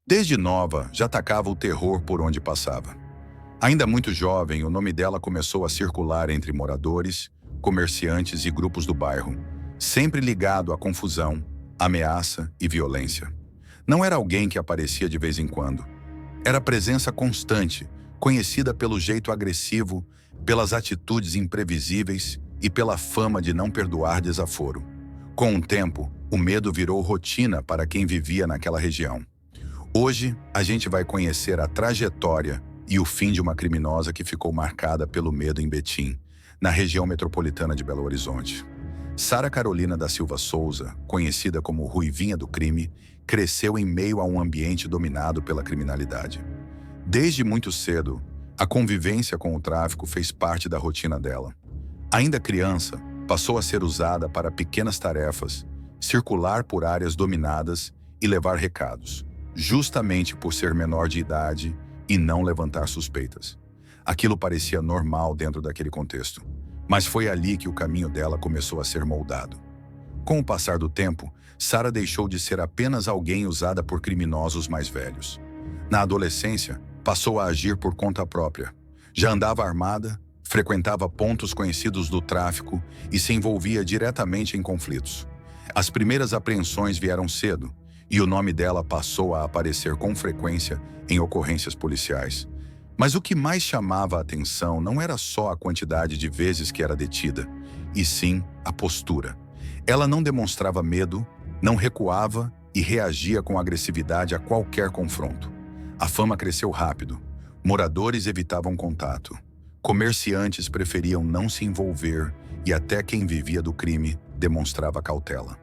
Desde nova, já tacava o terror por onde passava. Ainda muito jovem, o nome dela começou a circular entre moradores, comerciantes e grupos do bairro, sempre ligado à confusão, ameaça e violência. Não era alguém que aparecia de vez em quando. Era presença constante, conhecida pelo jeito agressivo, pelas atitudes imprevisíveis e pela fama de não perdoar desaforo. Com o tempo, o medo virou rotina para quem vivia naquela região. Hoje, a gente vai conhecer a trajetória e o fim de uma criminosa que ficou marcada pelo medo em Betim, na região metropolitana de Belo Horizonte. Sara Carolina da Silva Souza, conhecida como Ruivinha do Crime, cresceu em meio a um ambiente dominado pela criminalidade. Desde muito cedo, a convivência com o tráfico fez parte da rotina dela. Ainda criança, passou a ser usada para pequenas tarefas, circular por áreas dominadas e levar recados, justamente por ser menor de idade e não levantar suspeitas. Aquilo parecia normal dentro daquele contexto, mas foi ali que o caminho dela começou a ser moldado. Com o passar do tempo, Sara deixou de ser apenas alguém usada por criminosos mais velhos. Na adolescência, passou a agir por conta própria. Já andava armada, frequentava pontos conhecidos do tráfico e se envolvia diretamente em conflitos. As primeiras apreensões vieram cedo, e o nome dela passou a aparecer com frequência em ocorrências policiais. Mas o que mais chamava a atenção não era só a quantidade de vezes que era detida, e sim a postura. Ela não demonstrava medo, não recuava e reagia com agressividade a qualquer confronto. A fama cresceu rápido. Moradores evitavam contato. Comerciantes preferiam não se envolver e até quem vivia do crime demonstrava cautela.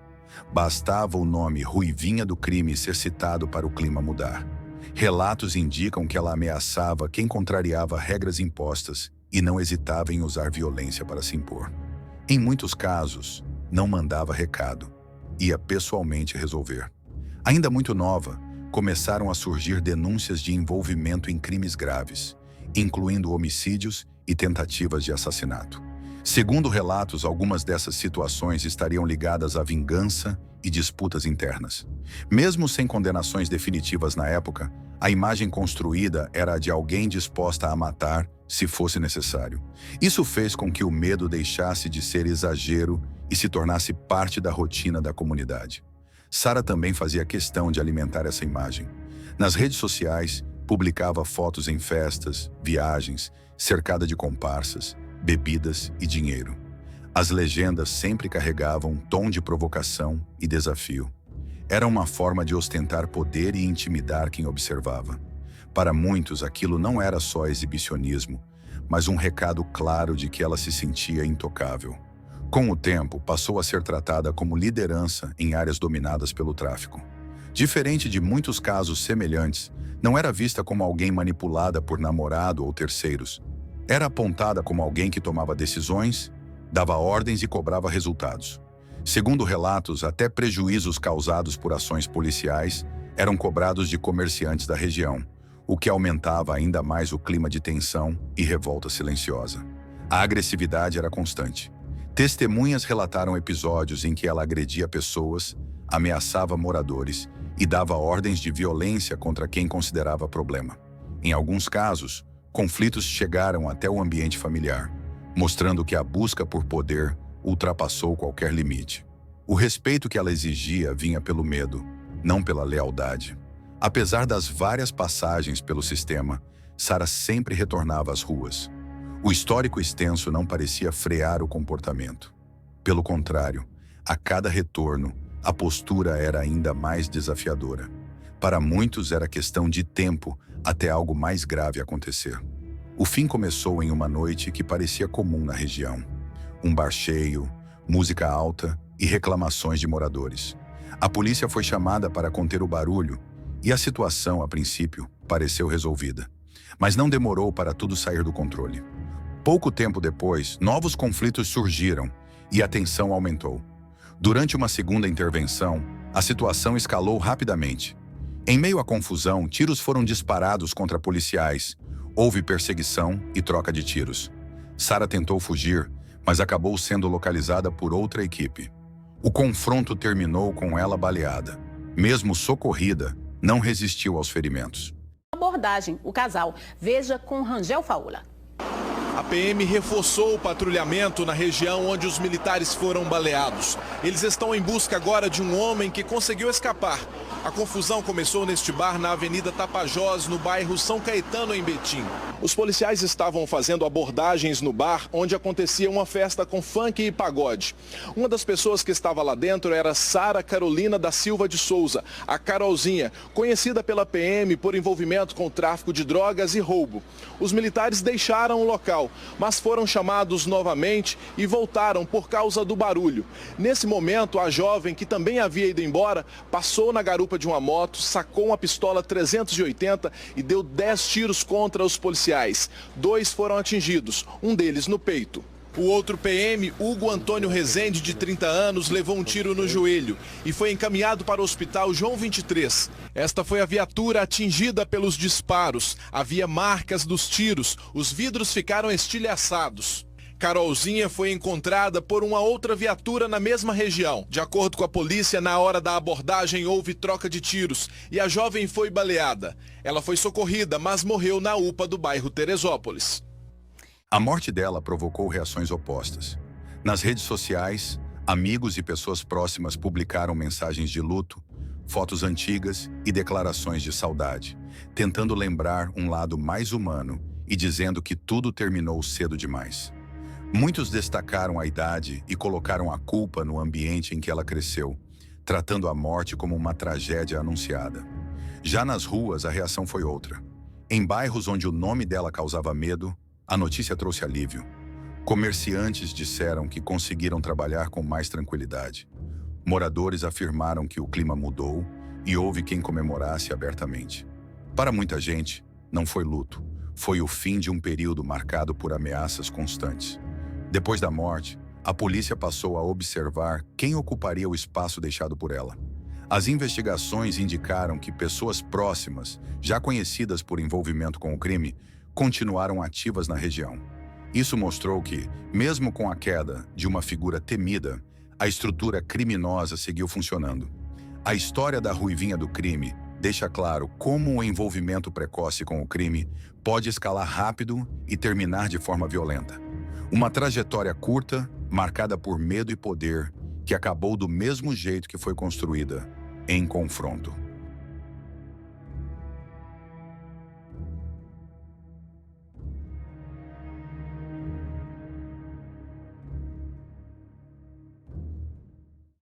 Bastava o nome Ruivinha do Crime ser citado para o clima mudar. Relatos indicam que ela ameaçava quem contrariava regras impostas e não hesitava em usar violência para se impor. Em muitos casos, não mandava recado, ia pessoalmente resolver. Ainda muito nova, começaram a surgir denúncias de envolvimento em crimes graves, incluindo homicídios e tentativas de assassinato. Segundo relatos, algumas dessas situações estariam ligadas à vingança e disputas internas. Mesmo sem condenações definitivas na época, a imagem construída era a de alguém disposta a matar se fosse necessário. Isso fez com que o medo deixasse de ser exagero e se tornasse parte da rotina da comunidade. Sara também fazia questão de alimentar essa imagem. Nas redes sociais, publicava fotos em festas, viagens, cercada de comparsas, bebidas e dinheiro. As legendas sempre carregavam um tom de provocação e desafio. Era uma forma de ostentar poder e intimidar quem observava. Para muitos, aquilo não era só exibicionismo, mas um recado claro de que ela se sentia intocável. Com o tempo, passou a ser tratada como liderança em áreas dominadas pelo tráfico. Diferente de muitos casos semelhantes, não era vista como alguém manipulada por namorado ou terceiros. Era apontada como alguém que tomava decisões, dava ordens e cobrava resultados. Segundo relatos, até prejuízos causados por ações policiais eram cobrados de comerciantes da região, o que aumentava ainda mais o clima de tensão e revolta silenciosa. A agressividade era constante. Testemunhas relataram episódios em que ela agredia pessoas, ameaçava moradores e dava ordens de violência contra quem considerava problema. Em alguns casos, conflitos chegaram até o ambiente familiar, mostrando que a busca por poder ultrapassou qualquer limite. O respeito que ela exigia vinha pelo medo, não pela lealdade. Apesar das várias passagens pelo sistema, Sara sempre retornava às ruas. O histórico extenso não parecia frear o comportamento. Pelo contrário, a cada retorno, a postura era ainda mais desafiadora. Para muitos era questão de tempo até algo mais grave acontecer. O fim começou em uma noite que parecia comum na região. Um bar cheio, música alta e reclamações de moradores. A polícia foi chamada para conter o barulho e a situação, a princípio, pareceu resolvida. Mas não demorou para tudo sair do controle. Pouco tempo depois, novos conflitos surgiram e a tensão aumentou. Durante uma segunda intervenção, a situação escalou rapidamente. Em meio à confusão, tiros foram disparados contra policiais. Houve perseguição e troca de tiros. Sara tentou fugir, mas acabou sendo localizada por outra equipe. O confronto terminou com ela baleada. Mesmo socorrida, não resistiu aos ferimentos. Abordagem, o casal. Veja com Rangel Faula. A PM reforçou o patrulhamento na região onde os militares foram baleados. Eles estão em busca agora de um homem que conseguiu escapar. A confusão começou neste bar na Avenida Tapajós, no bairro São Caetano, em Betim. Os policiais estavam fazendo abordagens no bar, onde acontecia uma festa com funk e pagode. Uma das pessoas que estava lá dentro era Sara Carolina da Silva de Souza, a Carolzinha, conhecida pela PM por envolvimento com tráfico de drogas e roubo. Os militares deixaram o local, mas foram chamados novamente e voltaram por causa do barulho. Nesse momento, a jovem, que também havia ido embora, passou na garupa de uma moto, sacou uma pistola 380 e deu 10 tiros contra os policiais. 2 foram atingidos, um deles no peito. O outro PM, Hugo Antônio Rezende, de 30 anos, levou um tiro no joelho e foi encaminhado para o hospital João 23. Esta foi a viatura atingida pelos disparos. Havia marcas dos tiros, os vidros ficaram estilhaçados. Carolzinha foi encontrada por uma outra viatura na mesma região. De acordo com a polícia, na hora da abordagem houve troca de tiros e a jovem foi baleada. Ela foi socorrida, mas morreu na UPA do bairro Teresópolis. A morte dela provocou reações opostas. Nas redes sociais, amigos e pessoas próximas publicaram mensagens de luto, fotos antigas e declarações de saudade, tentando lembrar um lado mais humano e dizendo que tudo terminou cedo demais. Muitos destacaram a idade e colocaram a culpa no ambiente em que ela cresceu, tratando a morte como uma tragédia anunciada. Já nas ruas, a reação foi outra. Em bairros onde o nome dela causava medo, a notícia trouxe alívio. Comerciantes disseram que conseguiram trabalhar com mais tranquilidade. Moradores afirmaram que o clima mudou e houve quem comemorasse abertamente. Para muita gente, não foi luto, foi o fim de um período marcado por ameaças constantes. Depois da morte, a polícia passou a observar quem ocuparia o espaço deixado por ela. As investigações indicaram que pessoas próximas, já conhecidas por envolvimento com o crime, continuaram ativas na região. Isso mostrou que, mesmo com a queda de uma figura temida, a estrutura criminosa seguiu funcionando. A história da Ruivinha do crime deixa claro como o envolvimento precoce com o crime pode escalar rápido e terminar de forma violenta. Uma trajetória curta, marcada por medo e poder, que acabou do mesmo jeito que foi construída, em confronto.